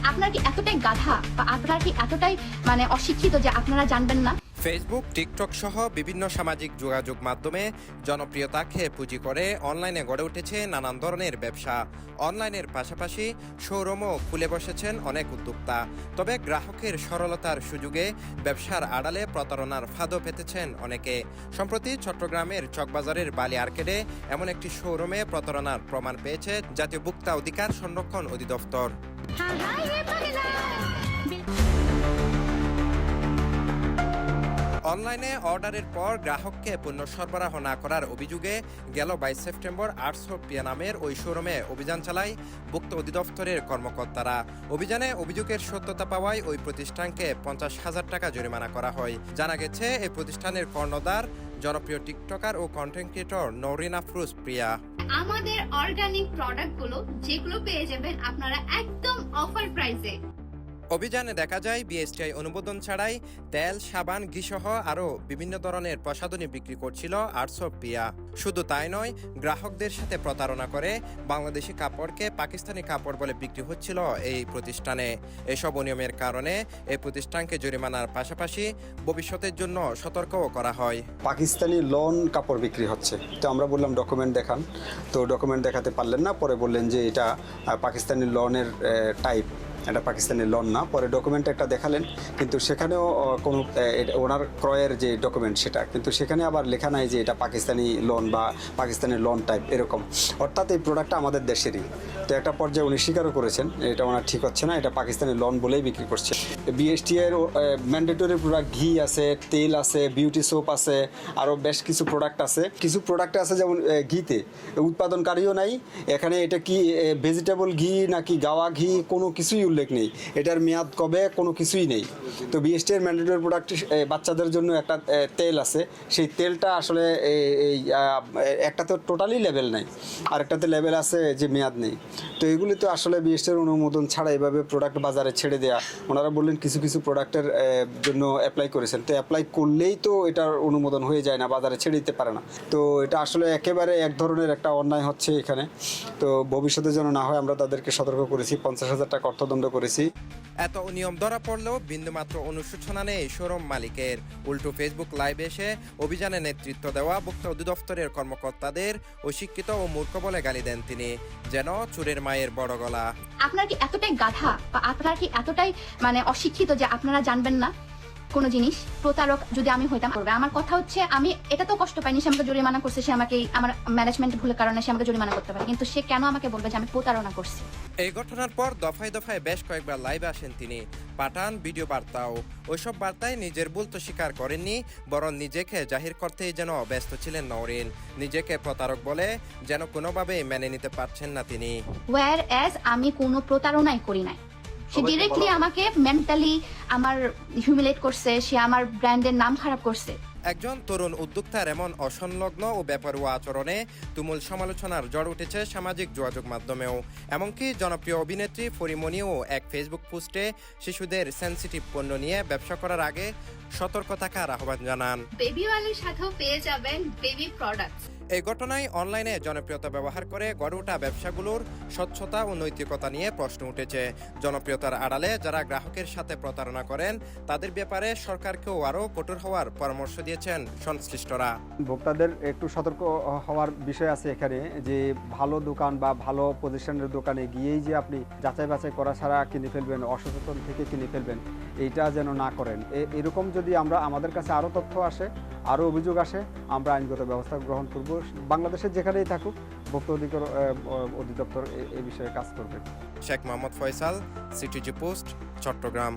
আপনারা কি এতটাই গাধা বা আপনারা কি এতটাই অশিক্ষিত যে আপনারা জানবেন না? ফেসবুক, টিকটক সহ বিভিন্ন সামাজিক যোগাযোগ মাধ্যমে জনপ্রিয়তা খেয়ে পুঁজি করে অনলাইনে গড়ে উঠেছে নানান ধরনের ব্যবসা। অনলাইনের পাশাপাশি শোরুমও খুলে বসেছেন অনেক উদ্যোক্তা। তবে গ্রাহকের সরলতার সুযোগে ব্যবসার আড়ালে প্রতারণার ফাঁদও পেতেছেন অনেকে। সম্প্রতি চট্টগ্রামের চকবাজারের বালি আর্কেডে এমন একটি শোরুমে প্রতারণার প্রমাণ পেয়েছে জাতীয় ভোক্তা অধিকার সংরক্ষণ অধিদপ্তর। অনলাইনে অর্ডারের পর গ্রাহককে পণ্য সরবরাহ না করার অভিযোগে গেল 22 সেপ্টেম্বর আর্টসপিয়া নামের ওই শোরুমে অভিযান চালায় ভোক্তা অধিদপ্তরের কর্মকর্তারা। অভিযানে অভিযোগের সত্যতা পাওয়ায় ওই প্রতিষ্ঠানকে 50,000 টাকা জরিমানা করা হয়। জানা গেছে এই প্রতিষ্ঠানের কর্ণধার জনপ্রিয় টিকটকার ও কন্টেন্ট ক্রিয়েটর নওরিন আফরোজ প্রিয়া। আমাদের অর্গানিক প্রোডাক্টগুলো যেগুলো পেয়ে যাবেন আপনারা একদম অফার প্রাইসে। অভিযানে দেখা যায় বিএসটিআই অনুমোদন ছাড়াই তেল, সাবান, ঘি সহ আরও বিভিন্ন ধরনের প্রসাধনী বিক্রি করছিল আর্টসপিয়া। শুধু তাই নয়, গ্রাহকদের সাথে প্রতারণা করে বাংলাদেশি কাপড়কে পাকিস্তানি কাপড় বলে বিক্রি হচ্ছিল এই প্রতিষ্ঠানে। এসব অনিয়মের কারণে এই প্রতিষ্ঠানকে জরিমানার পাশাপাশি ভবিষ্যতের জন্য সতর্কও করা হয়। পাকিস্তানি লন কাপড় বিক্রি হচ্ছে, তো আমরা বললাম ডকুমেন্ট দেখান, তো ডকুমেন্ট দেখাতে পারলেন না। পরে বললেন যে এটা পাকিস্তানি লনের টাইপ, এটা পাকিস্তানি লন না। পরে ডকুমেন্ট একটা দেখালেন, কিন্তু সেখানেও কোনো ওনার ক্রয়ের যে ডকুমেন্ট সেটা, কিন্তু সেখানে আবার লেখা নাই যে এটা পাকিস্তানি লন বা পাকিস্তানি লন টাইপ এরকম। অর্থাৎ এই প্রোডাক্টটা আমাদের দেশেরই। তো একটা পর্যায়ে উনি স্বীকারও করেছেন এটা ওনার ঠিক হচ্ছে না, এটা পাকিস্তানি লন বলেই বিক্রি করছে। বিএসটিআইয়ের ম্যান্ডেটরি প্রোডাক্ট ঘি আছে, তেল আছে, বিউটি সোপ আছে, আরও বেশ কিছু প্রোডাক্ট আছে। কিছু প্রোডাক্ট আছে যেমন ঘিতে উৎপাদনকারীও নাই, এখানে এটা কি ভেজিটেবল ঘি নাকি গাওয়া ঘি কোনো কিছুই উল্লেখ নেই, এটার মেয়াদ কবে কোনো কিছুই নেই। তো বিএসটিআইয়ের ম্যান্ডেটরি প্রোডাক্ট বাচ্চাদের জন্য একটা তেল আছে, সেই তেলটা আসলে একটা তো টোটালি লেভেল নাই, আর একটাতে লেভেল আছে যে মেয়াদ নেই। তো এগুলি তো আসলে বিএসটিআইয়ের অনুমোদন ছাড়া এভাবে প্রোডাক্ট বাজারে ছেড়ে দেওয়া। ওনারা বললেন কিছু কিছু প্রোডাক্টের জন্য অ্যাপ্লাই করেছেন, তো অ্যাপ্লাই করলেই তো এটার অনুমোদন হয়ে যায় না, বাজারে ছেড়ে দিতে পারে না। তো এটা আসলে একেবারে এক ধরনের একটা অন্যায় হচ্ছে এখানে। তো ভবিষ্যতে যেন না হয় আমরা তাদেরকে সতর্ক করেছি, 50,000 টাকা অর্থদণ্ড করেছি। এত অনিয়ম ধরা পড়লেও বিন্দুমাত্র অনুশোচনা নেই শোরুম মালিকের। উল্টো ফেসবুক লাইভে এসে অভিযানে নেতৃত্ব দেওয়া ভোক্তা অধিদপ্তরের কর্মকর্তাদের অশিক্ষিত ও মূর্খ বলে গালি দেন তিনি, যেন চোরের মায়ের বড় গলা। আপনারা কি এতটাই গাধা বা আপনারা কি এতটাই অশিক্ষিত যে আপনারা জানবেন না কোনো জিনিস? প্রতারক যদি আমি হইতাম করবে। আমার কথা হচ্ছে, আমি এটা তো কষ্ট পাইনি, সে আমাকে জরিমানা করছে, সে আমাকে আমার ম্যানেজমেন্ট ভুলের কারণে সে আমাকে জরিমানা করতে পারে, কিন্তু সে কেন আমাকে বলবে যে আমি প্রতারণা করছি? এই ঘটনার পর দফায় দফায় বেশ কয়েকবার লাইভে আসেন তিনি, পাঠান ভিডিও বার্তাও। ওইসব বার্তায় নিজের ভুল তো স্বীকার করেননি, বরং নিজেকে জাহির করতেই যেন ব্যস্ত ছিলেন নওরিন। নিজেকে প্রতারক বলে যেন কোনোভাবেই মেনে নিতে পারছেন না তিনি। ওয়্যার অ্যাজ আমি কোনো প্রতারণাই করি নাই। সে ডিরেক্টলি আমাকে মেন্টালি আমার হিউমিলেট করছে, সে আমার ব্র্যান্ডের নাম খারাপ করছে। একজন তরুণ উদ্যোক্তার এমন অসংলগ্ন ও বেপরোয়া আচরণে তুমুল সমালোচনার ঝড় উঠেছে সামাজিক যোগাযোগ মাধ্যমেও। এমনকি জনপ্রিয় অভিনেত্রী পরিমণিও এক ফেসবুক পোস্টে শিশুদের সেনসিটিভ পণ্য নিয়ে ব্যবসা করার আগে সতর্ক থাকার আহ্বান জানান। বেবি ওয়ালের সাথেও পেয়ে যাবেন বেবি প্রোডাক্টস। এই ঘটনায় অনলাইনে জনপ্রিয়তা ব্যবহার করে গড়ে ওঠা ব্যবসাগুলোর স্বচ্ছতা ও নৈতিকতা নিয়ে প্রশ্ন উঠেছে। জনপ্রিয়তার আড়ালে যারা গ্রাহকের সাথে প্রতারণা করেন তাদের ব্যাপারে সরকারকেও আরও কঠোর হওয়ার পরামর্শ দিয়েছেন সংশ্লিষ্টরা। ভোক্তাদের একটু সতর্ক হওয়ার বিষয় আছে এখানে, যে ভালো দোকান বা ভালো পজিশনের দোকানে গিয়েই যে আপনি যাচাই বাছাই করা ছাড়া কিনে ফেলবেন, অসচেতন থেকে কিনে ফেলবেন, এইটা যেন না করেন। এরকম যদি আমাদের কাছে আরও তথ্য আসে, আরও অভিযোগ আসে, আমরা আইনগত ব্যবস্থা গ্রহণ করব। বাংলাদেশের যেখানেই থাকুক ভোক্তা অধিদপ্তর এই বিষয়ে কাজ করবে। Sheikh Mohammad Faisal, CTG post, Chittagong.